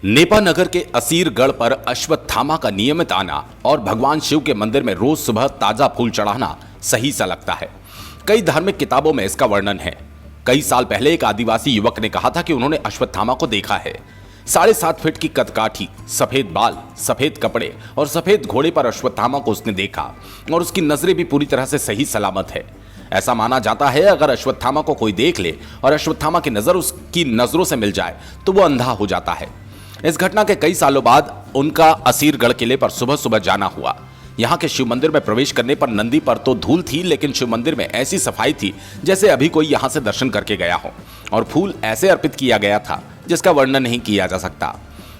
Nipah नगर के असीरगढ़ पर अश्वत्थामा का नियमित आना और भगवान शिव के मंदिर में रोज सुबह ताजा फूल चढ़ाना सही सा लगता है। कई धार्मिक किताबों में इसका वर्णन है। कई साल पहले एक आदिवासी युवक ने कहा था कि उन्होंने अश्वत्थामा को देखा है। 7.5 फीट की कदकाठी, सफेद बाल, सफेद कपड़े और सफेद घोड़े पर अश्वत्थामा को उसने देखा और उसकी नजरें भी पूरी तरह से सही सलामत है। ऐसा माना जाता है अगर अश्वत्थामा को कोई देख ले और अश्वत्थामा की नजर उसकी नजरों से मिल जाए तो वो अंधा हो जाता है। इस घटना के कई सालों बाद उनका असीरगढ़ किले पर सुबह सुबह जाना हुआ। यहाँ के शिव मंदिर में प्रवेश करने पर नंदी पर तो धूल थी, लेकिन शिव मंदिर में ऐसी सफाई थी जैसे अभी कोई यहाँ से दर्शन करके गया हो, और फूल ऐसे अर्पित किया गया था जिसका वर्णन नहीं किया जा सकता।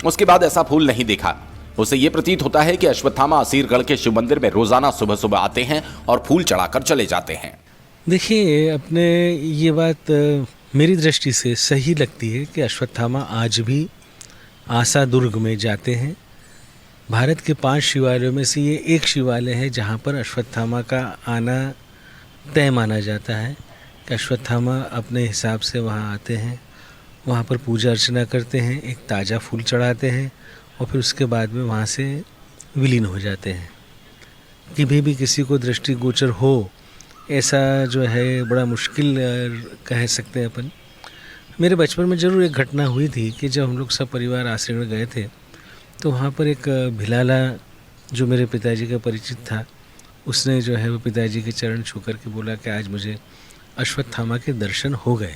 उसके बाद ऐसा फूल नहीं देखा। उसे यह प्रतीत होता है कि अश्वत्थामा असीरगढ़ के शिव मंदिर में रोजाना सुबह सुबह आते हैं और फूल चढ़ाकर चले जाते हैं। देखिए, अपने ये बात मेरी दृष्टि से सही लगती है कि अश्वत्थामा आज भी आसा दुर्ग में जाते हैं। भारत के 5 शिवालयों में से ये एक शिवालय है जहाँ पर अश्वत्थामा का आना तय माना जाता है कि अश्वत्थामा अपने हिसाब से वहाँ आते हैं, वहाँ पर पूजा अर्चना करते हैं, एक ताज़ा फूल चढ़ाते हैं और फिर उसके बाद में वहाँ से विलीन हो जाते हैं। कभी भी किसी को दृष्टिगोचर हो ऐसा जो है बड़ा मुश्किल कह सकते हैं अपन। मेरे बचपन में ज़रूर एक घटना हुई थी कि जब हम लोग सब परिवार आश्रम में गए थे तो वहाँ पर एक भिलाला जो मेरे पिताजी का परिचित था, उसने जो है वो पिताजी के चरण छू करके बोला कि आज मुझे अश्वत्थामा के दर्शन हो गए।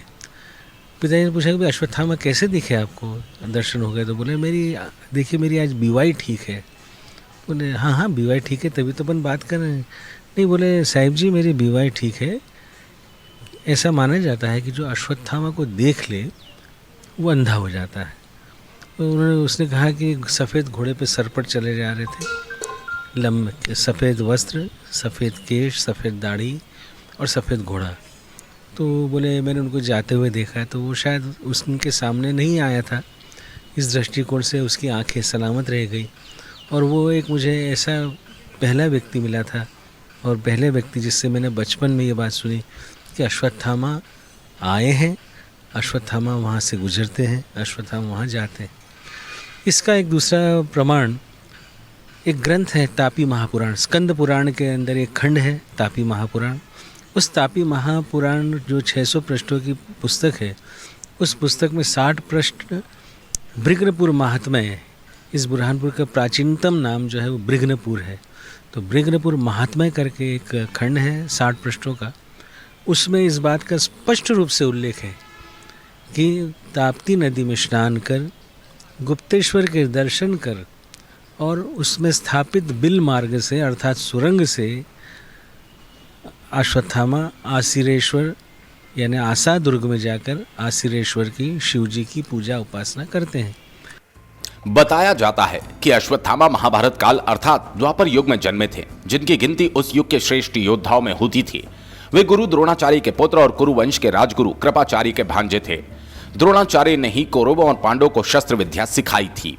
पिताजी ने पूछा कि अश्वत्थामा कैसे दिखे आपको, दर्शन हो गए? तो बोले मेरी आज बीवाई ठीक है। बोले हाँ बीवाई ठीक है, तभी तो अपन बात कर रहे हैं। नहीं, बोले साहिब जी मेरी बीवाई ठीक है। ऐसा माना जाता है कि जो अश्वत्थामा को देख ले वो अंधा हो जाता है। तो उसने कहा कि सफ़ेद घोड़े पे सर पर चले जा रहे थे, लंबे सफ़ेद वस्त्र, सफ़ेद केश, सफ़ेद दाढ़ी और सफ़ेद घोड़ा। तो बोले मैंने उनको जाते हुए देखा है, तो वो शायद उनके सामने नहीं आया था। इस दृष्टिकोण से उसकी आंखें सलामत रह गई और वो एक मुझे ऐसा पहला व्यक्ति मिला था और पहले व्यक्ति जिससे मैंने बचपन में ये बात सुनी कि अश्वत्थामा आए हैं, अश्वत्थामा वहाँ से गुजरते हैं, अश्वत्थामा वहाँ जाते हैं। इसका एक दूसरा प्रमाण एक ग्रंथ है तापी महापुराण। स्कंद पुराण के अंदर एक खंड है तापी महापुराण। उस तापी महापुराण जो 600 पृष्ठों की पुस्तक है, उस पुस्तक में 60 पृष्ठ ब्रिग्नपुर महात्म्य है। इस बुरहानपुर का प्राचीनतम नाम जो है वो ब्रिग्नपुर है। तो ब्रिग्नपुर महात्म्य करके एक खंड है 60 पृष्ठों का। उसमें इस बात का स्पष्ट रूप से उल्लेख है कि ताप्ती नदी में स्नान कर, गुप्तेश्वर के दर्शन कर और उसमें स्थापित बिल मार्ग से अर्थात सुरंग से अश्वत्थामा आसिरेश्वर यानी आसा दुर्ग में जाकर आसिरेश्वर की शिव जी की पूजा उपासना करते हैं। बताया जाता है कि अश्वत्थामा महाभारत काल अर्थात द्वापर युग में जन्मे थे, जिनकी गिनती उस युग के श्रेष्ठ योद्धाओं में होती थी। वे गुरु द्रोणाचार्य के पुत्र और कुरु वंश के राजगुरु कृपाचार्य के भांजे थे। द्रोणाचार्य ने ही कौरवों और पांडवों को शस्त्र विद्या सिखाई थी।